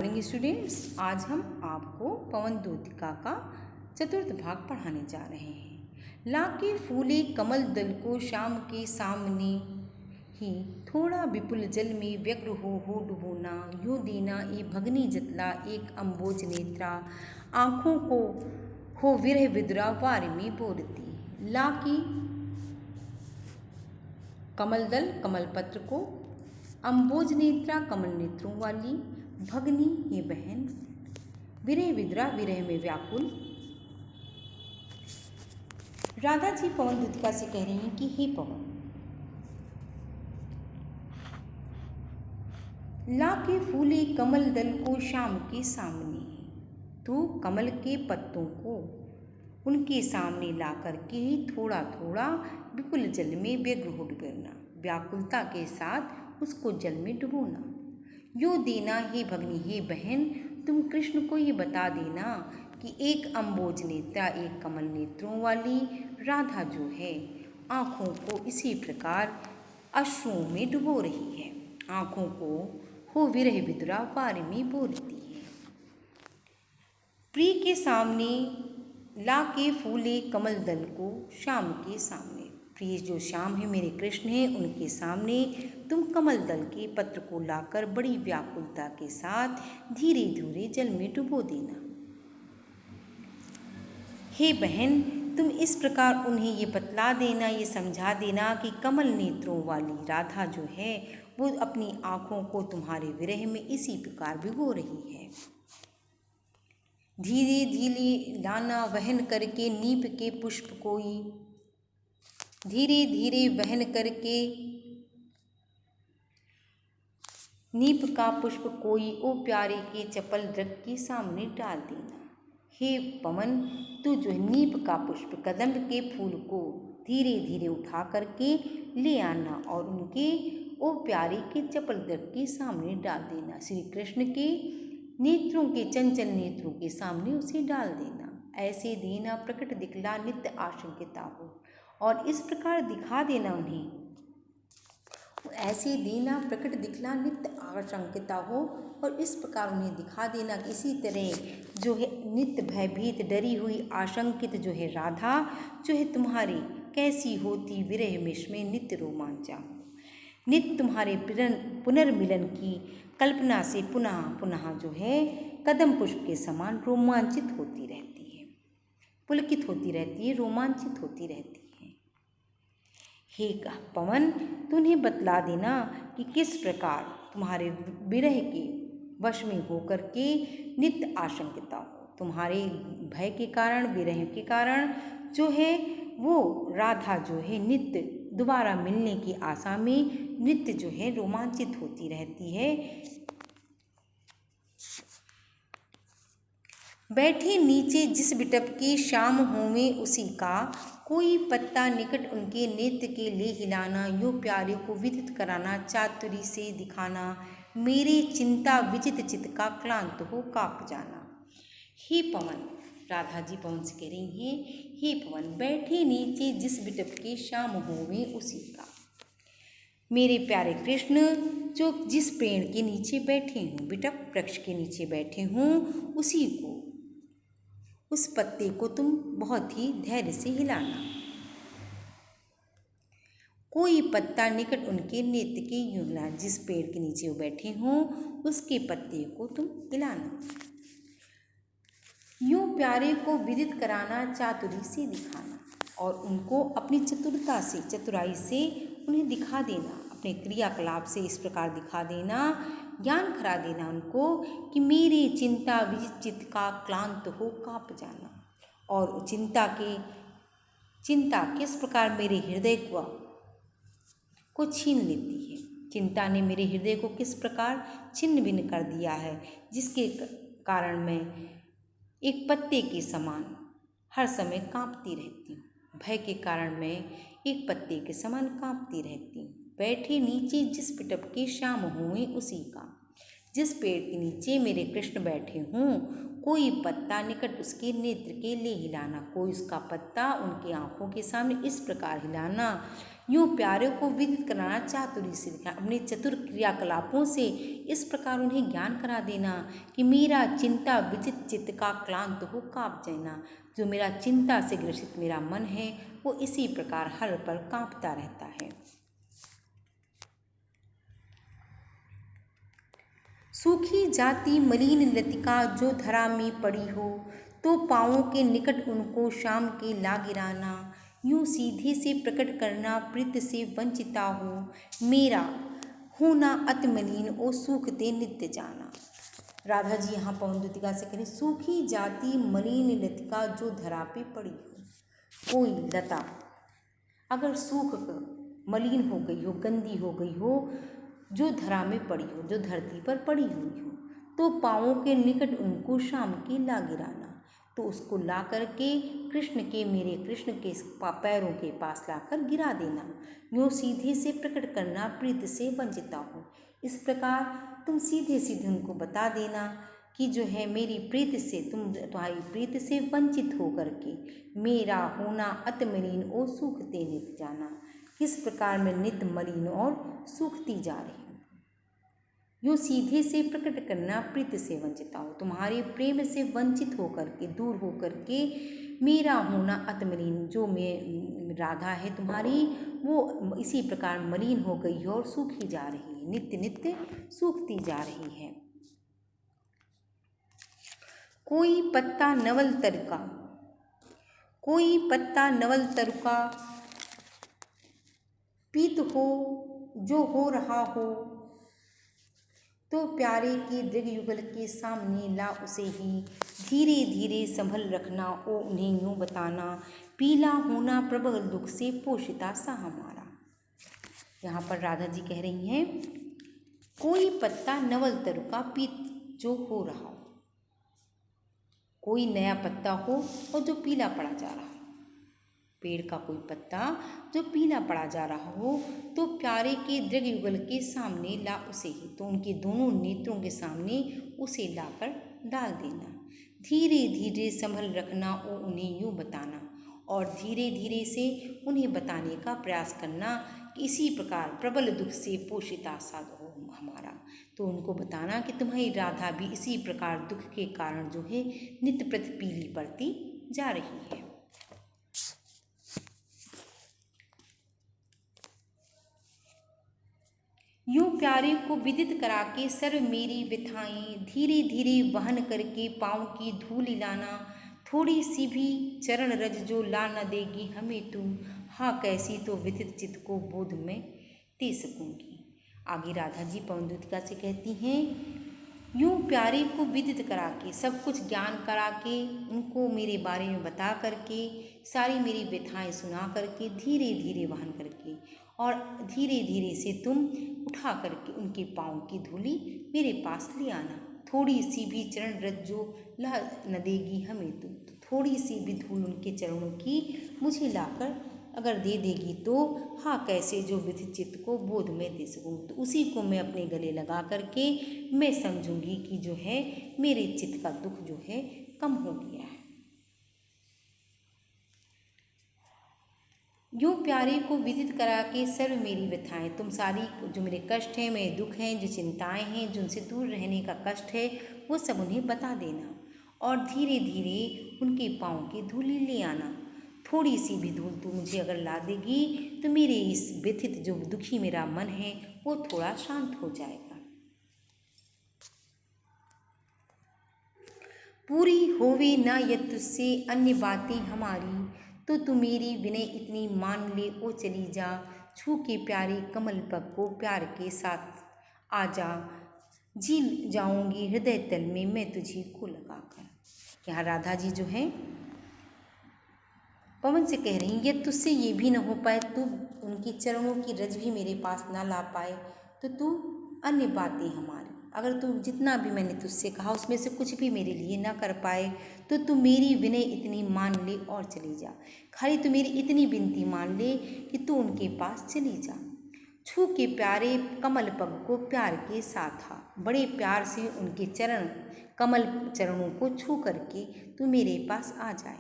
Morning students, आज हम आपको पवन दूतिका का चतुर्थ भाग पढ़ाने जा रहे हैं। लाके फूले कमल दल को शाम के सामने ही, थोड़ा विपुल जल में व्यग्र हो डुबोना, यूं देना ए भगनी जतला एक अम्बोज नेत्रा, आँखों को हो विरह विदुरा वार में बोलती। लाकी कमल दल कमल पत्र को, अम्बोज नेत्रा कमल नेत्रों वाली, भगनी ये बहन, विरह विद्रा विरह में व्याकुल। राधा जी पवन दूतिका से कह रही हैं कि हे पवन, लाके फूले कमल दल को शाम के सामने, तू कमल के पत्तों को उनके सामने ला करके ही थोड़ा थोड़ा विपुल जल में व्यग्र हो डुबोना, व्याकुलता के साथ उसको जल में डुबोना। यो देना हे भगनी हे बहन, तुम कृष्ण को ये बता देना कि एक अम्बोज नेत्रा एक कमल नेत्रों वाली राधा जो है आँखों को इसी प्रकार अश्रुओं में डुबो रही है, आँखों को हो विरह विदुरा वार में बोलती है। प्रिय के सामने लाके फूले कमल दल को शाम के सामने, प्रिय जो श्याम है मेरे कृष्ण हैं उनके सामने तुम कमल दल के पत्र को लाकर बड़ी व्याकुलता के साथ धीरे धीरे जल में डुबो देना। हे बहन, तुम इस प्रकार उन्हें ये बतला देना, ये समझा देना कि कमल नेत्रों वाली राधा जो है वो अपनी आँखों को तुम्हारे विरह में इसी प्रकार भिगो रही है। धीरे धीरे लाना वहन करके नीप के पुष्प कोई, धीरे धीरे वहन करके नीप का पुष्प कोई, ओ प्यारे के चपल दृक के सामने डाल देना। हे पवन, तू जो नीप का पुष्प कदम्ब के फूल को धीरे धीरे उठा करके ले आना और उनके ओ प्यारे के चपल दृक के सामने डाल देना, श्री कृष्ण के नेत्रों के चंचल नेत्रों के सामने उसे डाल देना। ऐसे देना प्रकट दिखला नित्य आशंकिता हो, और इस प्रकार दिखा देना उन्हें, ऐसे देना प्रकट दिखला नित्य आशंकिता हो, और इस प्रकार उन्हें दिखा देना कि इसी तरह जो है नित्य भयभीत डरी हुई आशंकित जो है राधा जो है तुम्हारी कैसी होती विरह में नित्य रोमांचा हो, नित्य तुम्हारे पुनर्मिलन की कल्पना से पुनः पुनः जो है कदम पुष्प के समान रोमांचित होती रहती है, पुलकित होती रहती है, रोमांचित होती रहती है। हे पवन, तूने बतला देना कि किस प्रकार तुम्हारे विरह के वश में होकर के नित्य आशंकिता हो, तुम्हारे भय के कारण विरह के कारण जो है वो राधा जो है नित्य दोबारा मिलने की आशा में नित्य जो है रोमांचित होती रहती है। बैठे नीचे जिस बिटप की शाम होवे उसी का, कोई पत्ता निकट उनके नेत्र के ले हिलाना, यो प्यारे को विदित कराना चातुरी से दिखाना, मेरी चिंता विचित चित का क्लांत हो काप जाना। हे पवन, राधा जी पवन से कह रही हैं, हे पवन, बैठे नीचे जिस बिटप की शाम होवे उसी का, मेरे प्यारे कृष्ण जो जिस पेड़ के नीचे बैठे हों, बिटप वृक्ष के नीचे बैठे हों, उसी को उस पत्ते को तुम बहुत ही धैर्य से हिलाना। कोई पत्ता निकट उनके नेत्र के यूं हिलाना, जिस पेड़ के नीचे वो बैठे हों उसके पत्ते को तुम हिलाना। यूं प्यारे को विदित कराना चातुरी से दिखाना, और उनको अपनी चतुरता से चतुराई से उन्हें दिखा देना, अपने क्रियाकलाप से इस प्रकार दिखा देना, ज्ञान करा देना उनको कि मेरी चिंता विचित का क्लांत हो काप जाना, और चिंता किस प्रकार मेरे हृदय को छीन लेती है, चिंता ने मेरे हृदय को किस प्रकार छिन्न भिन्न कर दिया है, जिसके कारण मैं एक पत्ते के समान हर समय कांपती रहती हूँ, भय के कारण मैं एक पत्ते के समान कांपती रहती हूँ। बैठे नीचे जिस पिटप के शाम हुए उसी का, जिस पेड़ के नीचे मेरे कृष्ण बैठे हों, कोई पत्ता निकट उसके नेत्र के ले हिलाना, कोई उसका पत्ता उनकी आंखों के सामने इस प्रकार हिलाना, यूं प्यारे को विदित कराना, चातुरी से दिखा, अपने चतुर क्रियाकलापों से इस प्रकार उन्हें ज्ञान करा देना कि मेरा चिंता विचित चित्त का क्लांत हो काँप जाना। जो मेरा चिंता से ग्रसित मेरा मन है वो इसी प्रकार हर पल काँपता रहता है। सूखी जाती मलिन लतिका जो धरा में पड़ी हो, तो पाँवों के निकट उनको शाम के ला गिराना, यूं सीधे से प्रकट करना प्रीत से वंचिता हो, मेरा होना अति मलिन ओ सूखते नित्य जाना। राधा जी यहाँ पवन लतिका से करें, सूखी जाती मलिन लतिका जो धरा पे पड़ी हो। कोई लता अगर सूख कर मलिन हो गई हो, गंदी हो गई हो, जो धरा में पड़ी हो, जो धरती पर पड़ी हुई हो, तो पाँवों के निकट उनको शाम की ला गिराना, तो उसको ला करके कृष्ण के, मेरे कृष्ण के पैरों के पास लाकर गिरा देना, यूँ सीधे से प्रकट करना प्रीत से वंचिता हो। इस प्रकार तुम सीधे सीधे उनको बता देना कि जो है मेरी प्रीत से, तुम्हारी प्रीत से वंचित हो करके मेरा होना अति मलिन और सूखते नित जाना, किस प्रकार मैं नित मलिन और सूखती जा रही हूँ। यूँ सीधे से प्रकट करना प्रीत से वंचिता हो, तुम्हारे प्रेम से वंचित होकर के, दूर होकर के मेरा होना अति मलिन, जो मैं राधा है तुम्हारी वो इसी प्रकार मलिन हो गई है और सूखी जा रही है, नित्य नित्य सूखती जा रही है। कोई पत्ता नवल तरुका, कोई पत्ता नवल तरुका पीत हो जो हो रहा हो, तो प्यारे के दृढ़ युगल के सामने ला उसे ही, धीरे धीरे संभल रखना ओ उन्हें यूँ बताना, पीला होना प्रबल दुख से पोषिता सा हमारा। यहाँ पर राधा जी कह रही हैं, कोई पत्ता नवल तरुका पीत जो हो रहा हो, कोई नया पत्ता हो और जो पीला पड़ा जा रहा हो, पेड़ का कोई पत्ता जो पीला पड़ा जा रहा हो, तो प्यारे के दृढ़ युगल के सामने ला उसे ही, तो उनके दोनों नेत्रों के सामने उसे लाकर डाल देना, धीरे धीरे संभल रखना ओ उन्हें यूँ बताना, और धीरे धीरे से उन्हें बताने का प्रयास करना कि इसी प्रकार प्रबल दुख से पोषिता सा हो हमारा, तो उनको बताना कि तुम्हारी राधा भी इसी प्रकार दुख के कारण जो है नित्य प्रति पीली पड़ती जा रही है। यूं प्यारे को विदित करा के सर्व मेरी व्यथाएं, धीरे धीरे वहन करके पाँव की धूल लाना, थोड़ी सी भी चरण रज जो ला न देगी हमें तू, हाँ कैसी तो विदित चित्त को बोध में दे सकूंगी। आगे राधा जी पवन लतिका से कहती हैं, यूं प्यारे को विदित करा के, सब कुछ ज्ञान करा के, उनको मेरे बारे में बता करके, सारी मेरी व्यथाएं सुना करके, धीरे धीरे वहन करके और धीरे धीरे से तुम उठा करके उनके पाँव की धूली मेरे पास ले आना, थोड़ी सी भी चरण रज जो ला न देगी हमें तुम, तो थोड़ी सी भी धूल उनके चरणों की मुझे लाकर अगर दे देगी तो हाँ कैसे जो विधित चित्त को बोध में दे सकूँ, तो उसी को मैं अपने गले लगा करके मैं समझूंगी कि जो है मेरे चित्त का दुख जो है कम हो गया है। यूँ प्यारे को विदित करा के सर्व मेरी व्यथाएं, तुम सारी जो मेरे कष्ट हैं, मेरे दुख हैं, जो चिंताएं हैं, जो उनसे दूर रहने का कष्ट है, वो सब उन्हें बता देना और धीरे धीरे उनके पाँव की धूली ले आना, थोड़ी सी भी धूल तू मुझे अगर ला देगी तो मेरे इस व्यथित जो दुखी मेरा मन है वो थोड़ा शांत हो जाएगा। पूरी होवे ना यद तुझसे अन्य बातें हमारी, तो तू मेरी विनय इतनी मान ले ओ चली जा, छू के प्यारे कमल पग को प्यार के साथ आ जा, जी जाऊंगी हृदय तल में मैं तुझी को लगाकर। यहाँ राधा जी जो है पवन से कह रही यदि तुझसे ये भी न हो पाए, तू उनके चरणों की रज भी मेरे पास ना ला पाए, तो तू अन्य बातें हमारी, अगर तू जितना भी मैंने तुझसे कहा उसमें से कुछ भी मेरे लिए ना कर पाए, तो तू मेरी विनय इतनी मान ले और चली जा, खाली तू मेरी इतनी विनती मान ले कि तू उनके पास चली जा। छू के प्यारे कमल पग को प्यार के साथा। बड़े प्यार से उनके चरण कमल चरणों को छू करके तू मेरे पास आ जाए।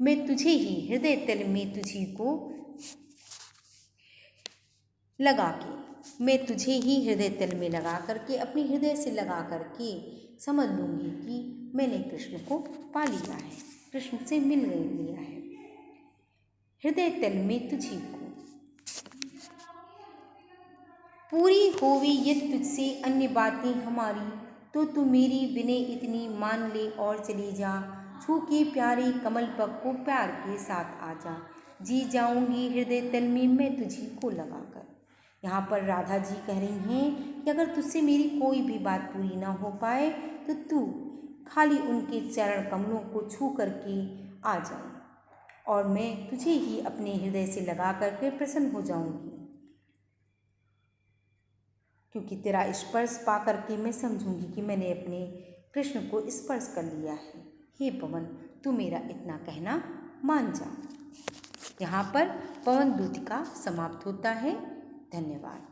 मैं तुझे ही हृदय तल में तुझी को लगा के मैं तुझे ही हृदय तल में लगा करके अपने हृदय से लगा करके समझ लूँगी कि मैंने कृष्ण को पा लिया है, कृष्ण से मिल लिया है। हृदय तल में तुझी को पूरी होवी यदि तुझसे अन्य बातें हमारी, तो तू मेरी विनय इतनी मान ले और चली जा। छू के प्यारे कमल पग को प्यार के साथ आ जा। जी जाऊंगी हृदय तल में मैं तुझी को लगाकर। यहाँ पर राधा जी कह रही हैं कि अगर तुझसे मेरी कोई भी बात पूरी ना हो पाए तो तू खाली उनके चरण कमलों को छू करके आ जाए और मैं तुझे ही अपने हृदय से लगा करके प्रसन्न हो जाऊंगी, क्योंकि तेरा स्पर्श पा करके मैं समझूंगी कि मैंने अपने कृष्ण को स्पर्श कर लिया है। हे पवन, तू मेरा इतना कहना मान जा। यहाँ पर पवन दूतिका समाप्त होता है। धन्यवाद।